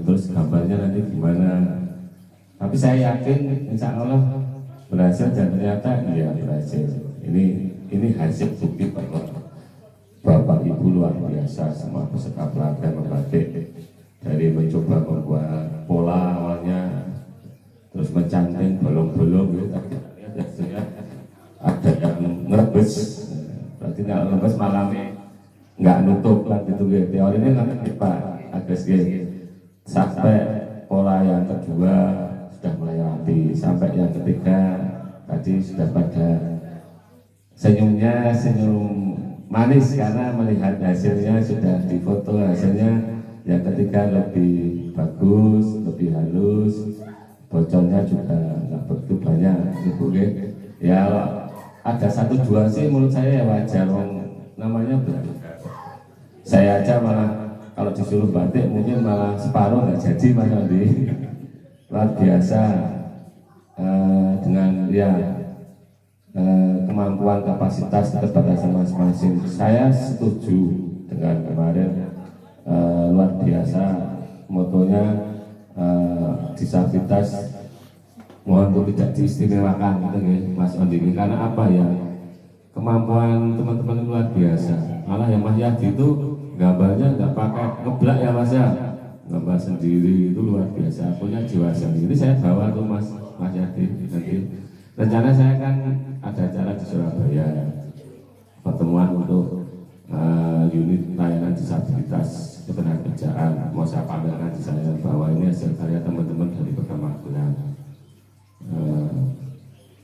terus gambarnya nanti gimana. Tapi saya yakin insya Allah berhasil dan ternyata iya berhasil. Ini hasil bukti bahwa Bapak Ibu luar biasa semua peserta pelatihan membatik, dari mencoba membuat pola awalnya, terus mencanting bolong-bolong gitu. Tapi hasilnya ada yang ngerebes, berarti nggak ngerebes malah nggak nutup kan gitu. Teorinya nanti Pak Agus sampai pola yang kedua sudah mulai rapi, sampai yang ketiga tadi sudah pada senyumnya senyum manis karena melihat hasilnya sudah difoto, hasilnya yang ketiga lebih bagus, lebih halus, bocornya juga nggak begitu banyak ibu ya. Ada satu dua sih menurut saya ya wajar, namanya saya aja malah kalau disuruh batik mungkin malah separuh nggak jadi Mas Andi. Luar biasa dengan ya kemampuan kapasitas keterbatasan masing-masing. Saya setuju dengan kemarin luar biasa motonya disabilitas mohon untuk tidak diistimewakan gitu ya Mas Andi. Karena apa ya, kemampuan teman-teman luar biasa. Malah yang Mas Yadi itu gambarnya nggak pakai ngeblak ya Mas ya, gambar sendiri itu luar biasa, punya jiwa sendiri. Saya bawa tuh Mas Yadi nanti. Rencana saya kan ada acara di Surabaya, pertemuan untuk unit layanan disabilitas ketenagakerjaan. Mau saya pamerkan di sana bahwa ini hasil karya teman-teman dari Kota Magelang.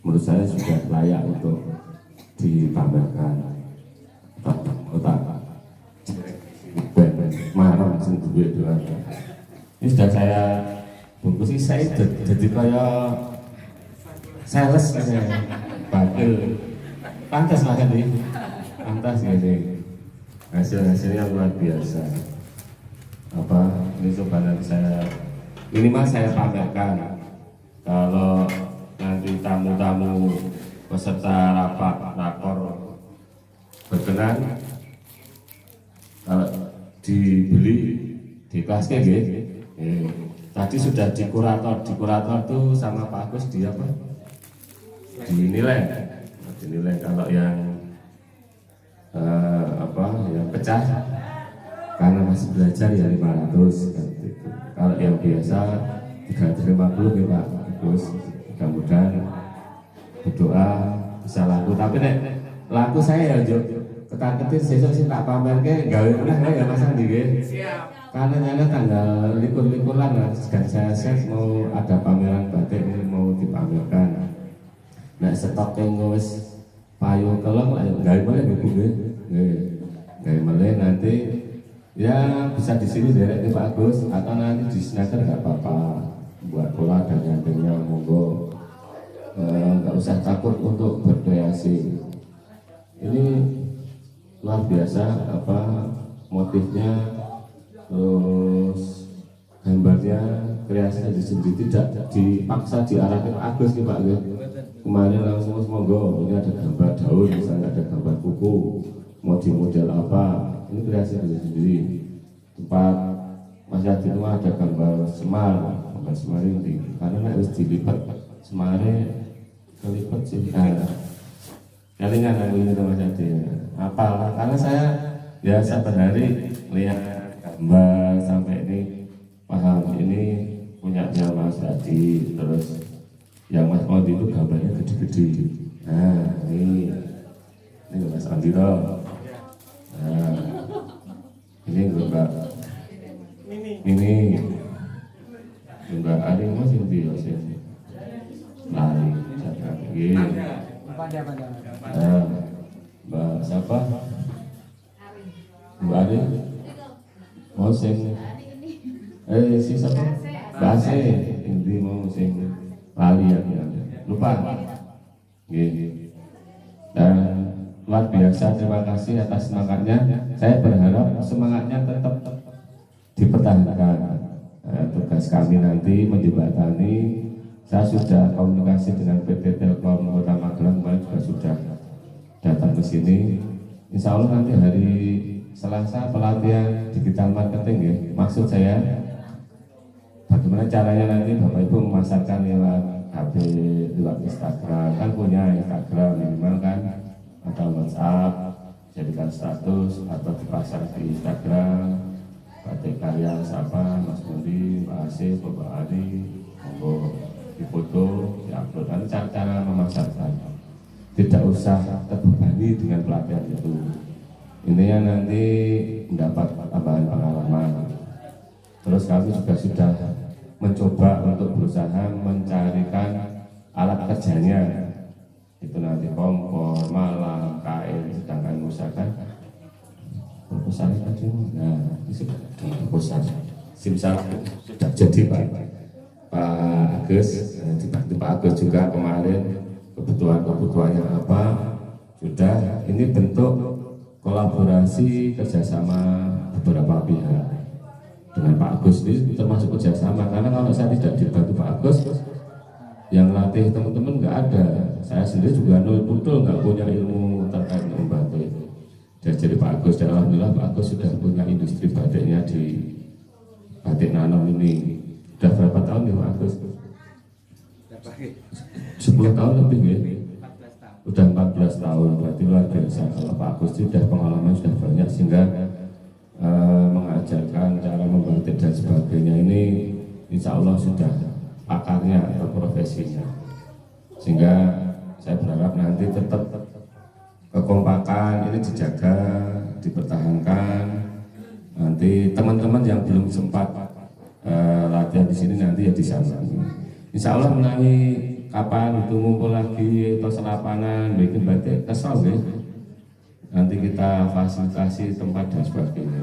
Menurut saya sudah layak untuk dipamerkan. Kota marah langsung duit doang. Ini sudah saya bungkusi, saya jadi kayak sales aja, bakil, pantas lah kan ini, pantas gini, hasilnya luar biasa. Apa ini coba nanti saya minimal saya pamerkan. Kalau nanti tamu-tamu peserta rapat rakor berkenan, kalau dibeli di kelas gitu. Tadi sudah di kurator tuh sama Pak Agus di apa? Dinilai kalau yang yang pecah karena masih belajar ya 500 kan gitu. Kalau yang biasa 350 ya Pak Agus. Mudah-mudahan berdoa bisa laku. Tapi nek laku saya ya ketar-ketir sesuk sih tak pamerke gawe meneh ya Mas Andi nggih. Karena nyana tanggal likur-likuran lah, dan saya set mau ada pameran batik ini mau dipamerkan. Nah stoknya wis payu kelong lah, gawe mulai ibu gawe mulai nanti ya bisa di sini derek nih Pak Agus atau nanti di Snaker nggak apa-apa, buat pola dan nyantingnya monggo, nggak usah takut untuk berkreasi. Ini luar biasa motifnya, terus gambarnya, kreasinya sendiri tidak dipaksa diarahkan Agus nih Pak. Kemarin langsung monggo, ini ada gambar daun, misalnya ada gambar kuku, mau di model apa, ini kreasi sendiri. Tempat Mas Yadi itu ada gambar semar ini, karena harus dilipat semarnya kelipat sih. Kalian kan ini Mas Yadi apa? Karena saya ya sabar hari lihat gambar sampai ini paham ini punya Mas Yadi. Terus yang Mas Andi itu gambarnya gede-gede. Nah ini Mas Andi loh. Nah ini Mbak Mbak Ari Mas Indi sini lari ini. Mbak siapa? Mbak Ari mau sing si siapa? Base ini mau sing lali ya, lupa. Dan luar biasa, terima kasih atas semangatnya. Saya berharap semangatnya tetap dipertahankan. Tugas kami nanti menjembatani. Saya sudah komunikasi dengan PT Telkom Kota Magelang, kemarin juga sudah datang ke sini. Insya Allah nanti hari Selasa pelatihan digital marketing ya. Maksud saya gimana caranya nanti Bapak Ibu memasarkan lewat HP, lewat Instagram, kan punya Instagram minimal kan, atau WhatsApp, jadikan status atau dipasang di Instagram, batik karya siapa, Mas Mundi, Pak Asif, Bapak Ali, monggo difoto, diupload. Nanti cara-cara memasarkan, tidak usah terbebani dengan pelatihan itu. Intinya nanti mendapat tambahan pengalaman. Terus kami juga sudah mencoba untuk berusaha mencarikan alat kerjanya. Itu nanti kompor, malam, kain, sedangkan usahakan proposal tadi. Nah, ini sudah proposal. Simsal sudah jadi Pak Agus, dibantu Pak Agus juga kemarin kebutuhannya apa sudah. Ini bentuk kolaborasi kerjasama beberapa pihak dengan Pak Agus. Ini termasuk kerjasama, karena kalau saya tidak dibantu Pak Agus, yang latih teman-teman nggak ada. Saya sendiri juga nul-nul nggak punya ilmu terkait dengan batik. Jadi Pak Agus, dan alhamdulillah Pak Agus sudah punya industri batiknya di Batik Nanom ini. Sudah berapa tahun ya Pak Agus? 10 tahun lebih ya? Sudah 14 tahun, berarti luar biasa. Kalau Pak Agus sudah pengalaman sudah banyak, sehingga mengajarkan cara membatik dan sebagainya ini insya Allah sudah pakarnya atau profesinya. Sehingga saya berharap nanti tetap kekompakan ini dijaga, dipertahankan. Nanti teman-teman yang belum sempat latihan di sini nanti ya di sana. Insya Allah menangi kapan itu ngumpul lagi atau selapanan bikin batik kesal ya. Nanti kita fasilitasi tempat dan sebagainya.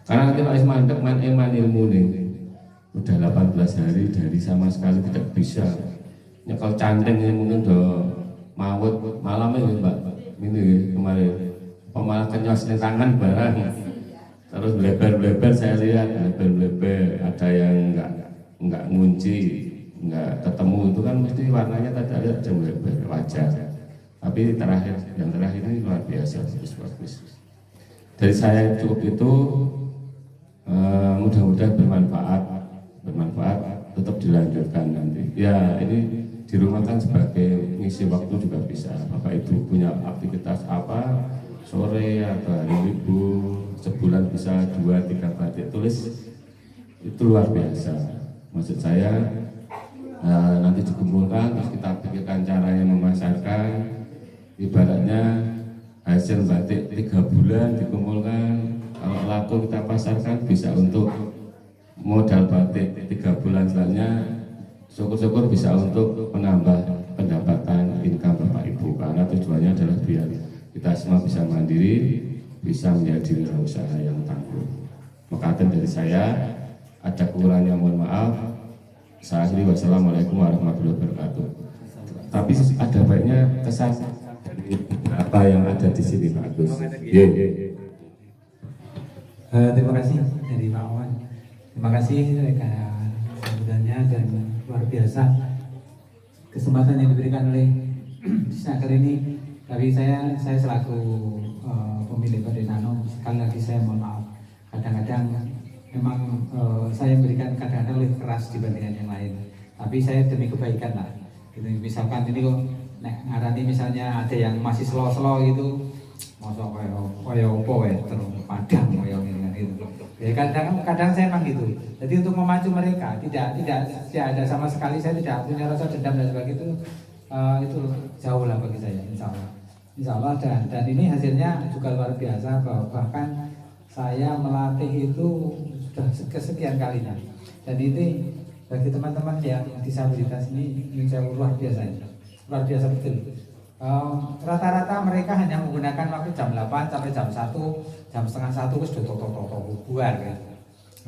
Karena nanti Pak Ismandek man ilmu nih. Udah 18 hari dari sama sekali tidak bisa. Ya kalau canting ini mungkin udah mawet malam ini Mbak. Ini kemarin pemalah kenyos di tangan barang. Terus bleber saya lihat bleber ada yang enggak ngunci, enggak ketemu, itu kan mesti warnanya tadi ada bleber wajar. Tapi yang terakhir ini luar biasa, bagus. Dari saya cukup itu, mudah-mudahan bermanfaat, tetap dilanjutkan nanti. Ya ini di rumah kan sebagai ngisi waktu juga bisa. Bapak Ibu punya aktivitas apa sore atau hari libur, sebulan bisa 2-3 batik tulis, itu luar biasa. Maksud saya nanti dikumpulkan, terus kita pikirkan caranya memasarkan. Ibaratnya hasil batik 3 bulan dikumpulkan, kalau laku kita pasarkan bisa untuk modal batik 3 bulan selanjutnya. Syukur-syukur bisa untuk menambah pendapatan income Bapak Ibu, karena tujuannya adalah biar kita semua bisa mandiri, bisa menjadi wirausaha yang tangguh. Makatan dari saya, ada kurangnya mohon maaf. Saya akhiri, wassalamualaikum warahmatullahi wabarakatuh. Tapi ada baiknya kesan dari apa yang ada di sini Pak Agus. Terima kasih dari Pak Owan. Terima kasih sambutannya dan luar biasa kesempatan yang diberikan oleh Snaker ini. Tapi saya selaku pemilik Batik Nanom, sekali lagi saya mohon maaf. Kadang-kadang memang saya memberikan kadang-kadang lebih keras dibandingkan yang lain. Tapi saya demi kebaikan lah. Gitu. Misalkan ini kok ngarani misalnya ada yang masih slow gitu, masuk kaya opo terus padang kaya gitu. Ya kadang saya memang gitu. Jadi untuk memacu mereka tidak ada sama sekali, saya tidak punya rasa dendam dan sebagainya itu jauh lah bagi saya, Insya Allah dan ini hasilnya juga luar biasa, bahkan saya melatih itu sudah kesekian kalinya. Dan ini bagi teman-teman yang disabilitas ini saya luar biasa betul. Rata-rata mereka hanya menggunakan waktu jam 8 sampai jam 1, jam setengah 1 wis bubar gitu.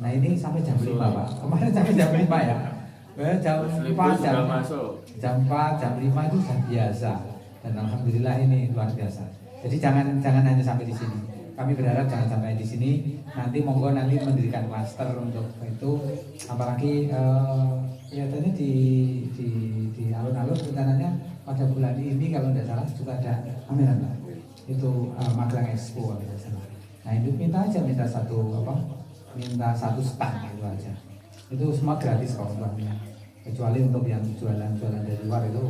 Nah ini sampai jam 5 Pak. Kemarin sampai jam 5 ya. Jam 4 jam 5 itu sudah biasa. Dan alhamdulillah ini luar biasa. Jadi jangan hanya sampai di sini. Kami berharap jangan sampai di sini. Nanti monggo nanti mendirikan klaster untuk itu. Apalagi kelihatannya di alun-alun rencananya pada bulan ini kalau tidak salah juga ada pameran Pak. Itu Magelang Expo kalau tidak salah. Nah itu minta satu stand gitu aja. itu semua gratis kok uangnya, kecuali untuk yang jualan-jualan dari luar itu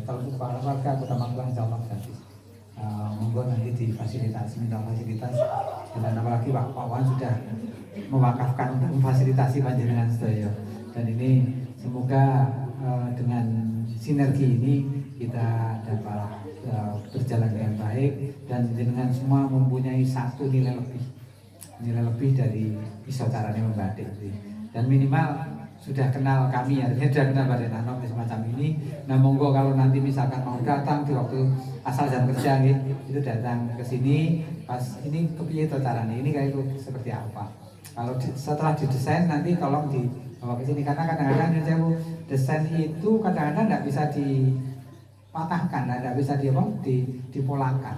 kalau untuk warga Kota Magelang insya Allah gratis. Monggo nanti difasilitasi, minta fasilitas, dan apalagi Pak Wawan sudah mewakafkan untuk memfasilitasi panjenengan sedaya, dan ini semoga dengan sinergi ini kita dapat berjalan dengan baik dan dengan semua mempunyai satu nilai lebih dari pisau caranya membatik, dan minimal sudah kenal kami, artinya sudah kenal Badan Anom semacam ini. Nah monggo kalau nanti misalkan mau datang di waktu asal jam kerja itu datang ke sini pas ini kepiye to caranya, ini kayak itu seperti apa. Kalau setelah didesain nanti tolong dibawa ke sini, karena kadang-kadang desain itu kadang-kadang tidak bisa dipatahkan, tidak bisa dipolakan.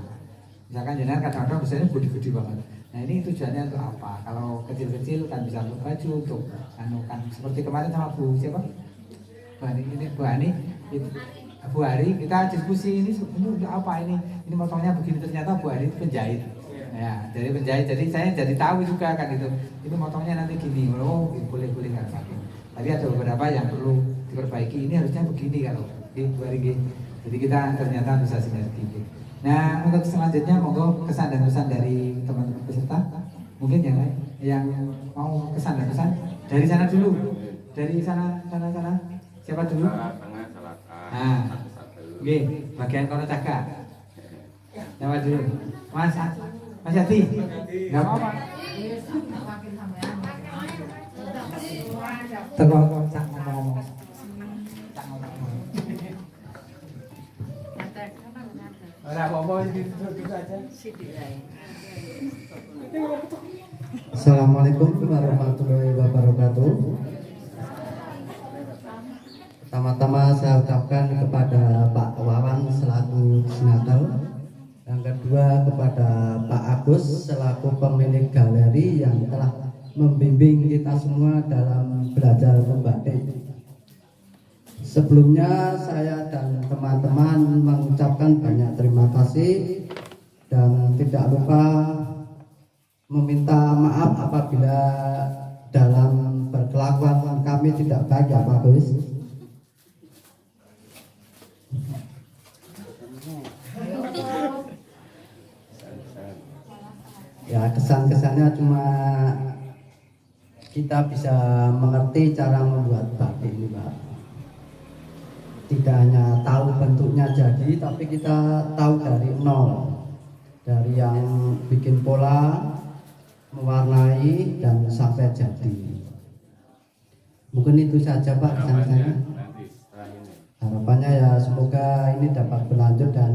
Misalkan jenengan kadang-kadang desainnya gede-gede banget. Nah ini tujuannya untuk apa? Kalau kecil-kecil kan bisa untuk baju, untuk kan seperti kemarin sama Bu siapa? Bu Hari kita diskusi ini untuk apa ini motongnya begini, ternyata Bu Hari itu penjahit. Ya, dari penjahit, jadi saya jadi tahu juga kan itu motongnya nanti gini, boleh kan pakai. Tapi ada beberapa yang perlu diperbaiki, ini harusnya begini kalau Bu Hari. Jadi kita ternyata bisa sinergi. Nah untuk selanjutnya monggo kesan dan pesan dari teman-teman peserta, mungkin yang lain yang mau kesan dan pesan dari sana dulu, dari sana siapa dulu? Nah, oke, bagian kono caga. Siapa dulu? Mas Yati, nggak apa-apa. Terus ngomong. Assalamualaikum warahmatullahi wabarakatuh. Pertama-tama saya ucapkan kepada Pak Wawan selaku Sinatal, yang kedua kepada Pak Agus selaku pemilik galeri yang telah membimbing kita semua dalam belajar membatik. Sebelumnya saya dan teman-teman mengucapkan banyak terima kasih dan tidak lupa meminta maaf apabila dalam berkelakuan kami tidak baik ya Pak Gus. Ya kesan-kesannya cuma kita bisa mengerti cara membuat batik ini Pak. Tidak hanya tahu bentuknya jadi, tapi kita tahu dari nol, dari yang bikin pola, mewarnai dan sampai jadi. Mungkin itu saja Pak kesan saya. Harapannya ya semoga ini dapat berlanjut dan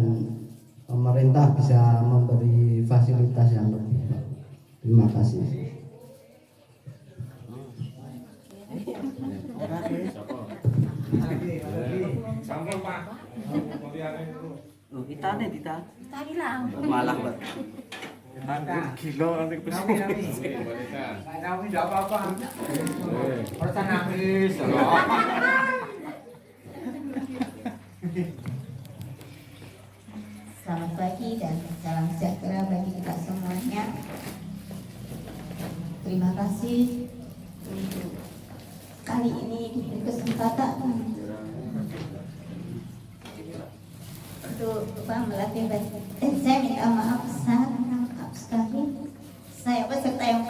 pemerintah bisa memberi fasilitas yang lebih. Terima kasih. Kita hilang. Malah Pak. Gila nanti Naomi tidak apa-apa. Harus nangis. Selamat pagi dan salam sejahtera bagi kita semuanya. Terima kasih untuk kali ini diberi kesempatan untuk melatih batik. Saya minta maaf sekali. Saya peserta yang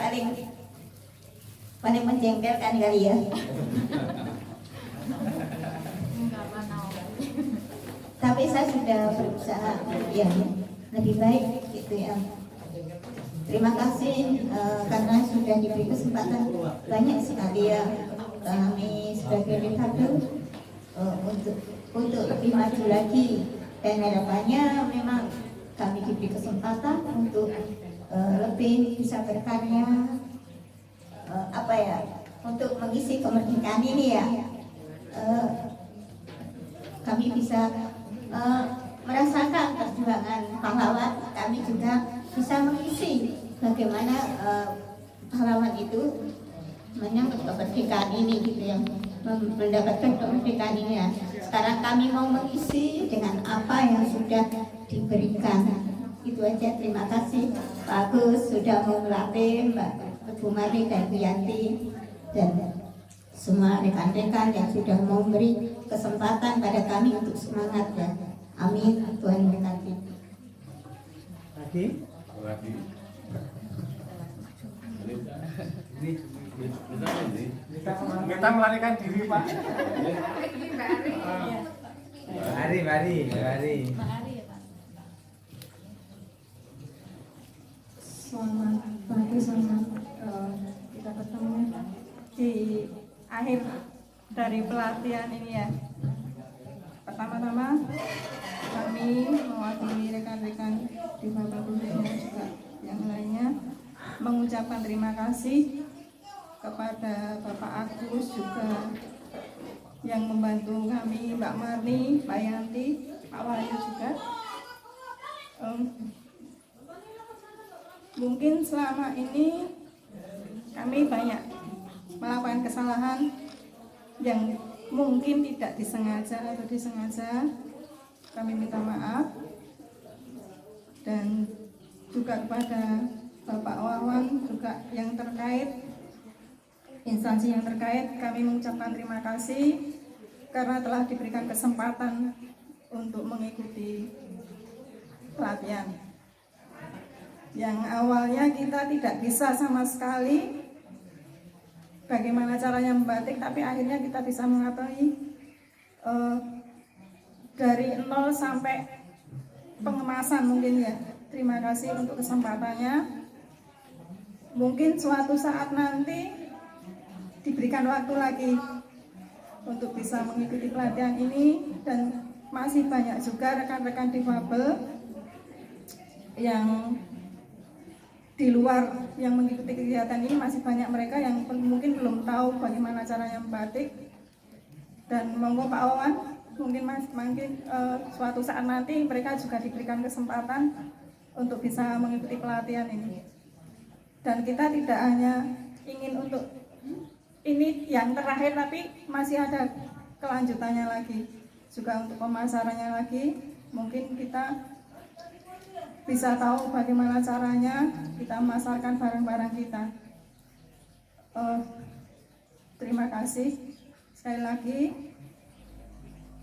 paling menjengkelkan kali ya. Tapi saya sudah berusaha ya lebih baik gitu ya. Terima kasih karena sudah diberi kesempatan banyak sekali ya kami sebagai Dekade untuk lebih maju lagi, dan harapannya memang kami diberi kesempatan untuk lebih bisa berkarya untuk mengisi kemerdekaan ini ya. Kami bisa merasakan perjuangan pahlawan, kami juga bisa mengisi bagaimana pahlawan itu menyambut kemerdekaan ini gitu ya, mendapatkan kemerdekaan ini ya. Sekarang kami mau mengisi dengan apa yang sudah diberikan. Itu aja, terima kasih Pak Agus sudah mau melatih, Mbak Bu Mari dan Bu Yanti, dan semua rekan-rekan yang sudah memberi kesempatan pada kami untuk semangat ya. Amin. Tuhan memberkati. Lagi? Kita melarikan diri, Pak. Mari. Selamat pagi, selamat kita ketemu di akhir dari pelatihan ini ya. Pertama-tama kami mewakili rekan-rekan difabel khususnya juga yang lainnya mengucapkan terima kasih kepada Bapak Agus juga yang membantu kami, Mbak Marni, Pak Yanti, Pak Wahyu juga. Mungkin selama ini kami banyak melakukan kesalahan yang mungkin tidak disengaja atau disengaja. Kami minta maaf. Dan juga kepada Bapak Wawan juga yang terkait, instansi yang terkait, kami mengucapkan terima kasih karena telah diberikan kesempatan untuk mengikuti pelatihan. Yang awalnya kita tidak bisa sama sekali bagaimana caranya membatik, tapi akhirnya kita bisa mengetahui dari nol sampai pengemasan mungkin ya. Terima kasih untuk kesempatannya. Mungkin suatu saat nanti diberikan waktu lagi untuk bisa mengikuti pelatihan ini, dan masih banyak juga rekan-rekan difabel yang di luar yang mengikuti kegiatan ini. Masih banyak mereka yang mungkin belum tahu bagaimana caranya membatik. Dan monggo Pak Wawan, mungkin suatu saat nanti mereka juga diberikan kesempatan untuk bisa mengikuti pelatihan ini. Dan kita tidak hanya ingin untuk ini yang terakhir, tapi masih ada kelanjutannya lagi, juga untuk pemasarannya lagi. Mungkin kita bisa tahu bagaimana caranya kita memasarkan barang-barang kita. Terima kasih sekali lagi.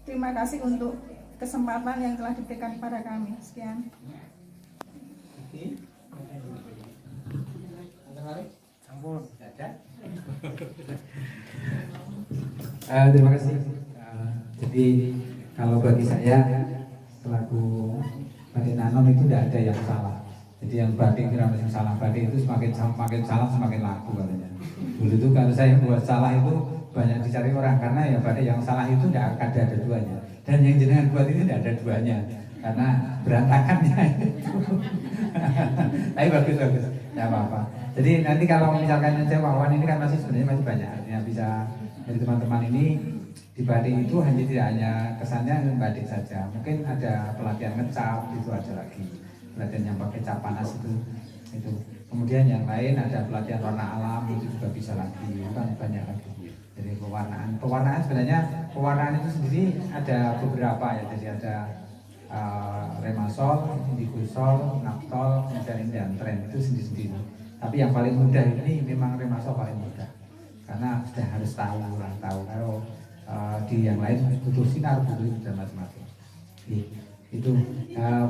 Terima kasih untuk kesempatan yang telah diberikan kepada kami. Sekian. Terima kasih. Jadi kalau bagi saya selaku batik nanom itu tidak ada yang salah. Jadi yang batik tidak ada yang salah. Batik itu semakin salah semakin laku katanya. Dulu itu kalau saya buat salah itu banyak dicari orang, karena ya batik yang salah itu tidak ada duanya. Dan yang jenengan buat ini tidak ada duanya karena berantakannya itu. Tapi bagus, tidak apa-apa. Jadi nanti kalau misalkan saya Wawan ini kan sebenarnya masih banyak yang bisa dari teman-teman ini. Di batik itu hanya tidak hanya kesannya batik saja, mungkin ada pelatihan ngecap, itu ada lagi pelatihan yang pakai cap panas itu. Kemudian yang lain ada pelatihan warna alam, itu juga bisa lagi, kan banyak lagi. Jadi pewarnaan sebenarnya pewarnaan itu sendiri ada beberapa ya. Jadi ada remasol, indigosol, naftol, kemudian dan tren, itu sendiri-sendiri. Tapi yang paling mudah ini memang remasol paling mudah, karena sudah harus tahu kalau di yang lain butuh sinar, butuh dan macam-macam. Itu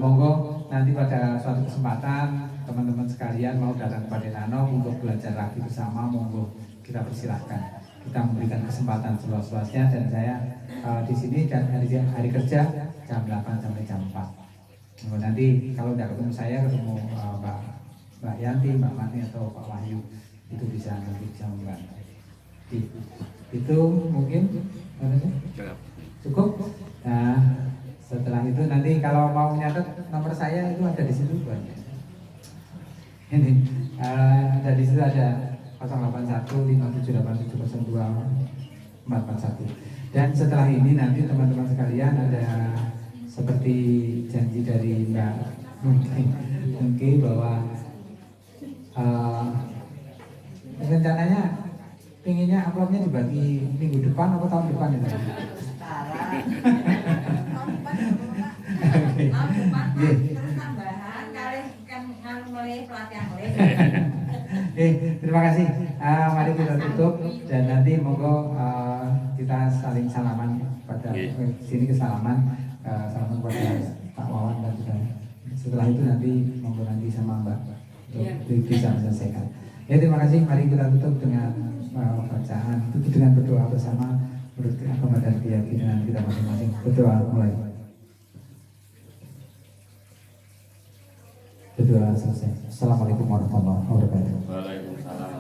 monggo nanti pada suatu kesempatan teman-teman sekalian mau datang kepada Nano untuk belajar lagi bersama, monggo kita persilahkan. Kita memberikan kesempatan seluas-luasnya, dan saya di sini dan hari kerja jam 8 sampai jam 4. Monggo nanti kalau tidak ketemu saya, ketemu Mbak Yanti, Mbak Mani atau Pak Wahyu, itu bisa nanti jam 9. Itu mungkin cukup. Nah, setelah itu nanti kalau mau nyatet nomor saya itu ada di situ banyak. Ini ada di situ, ada 0815787024441. Dan setelah ini nanti teman-teman sekalian ada seperti janji dari Mbak Mungki bahwa rencananya pinginnya uploadnya dibagi minggu depan atau tahun depan itu? Terima kasih. Mari kita tutup dan nanti monggo kita saling salaman pada sini kesalaman, salaman kepada Pak Wawan dan juga setelah itu nanti monggo nanti sama Mbak untuk bisa menyelesaikan. Ya terima kasih. Mari kita tutup dengan bacaan, tutup dengan berdoa bersama menurut agama dan keyakinan kita masing-masing. Berdoa mulai. Berdoa selesai. Assalamualaikum warahmatullahi wabarakatuh. Waalaikumsalam.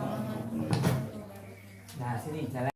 Nah sini jalan.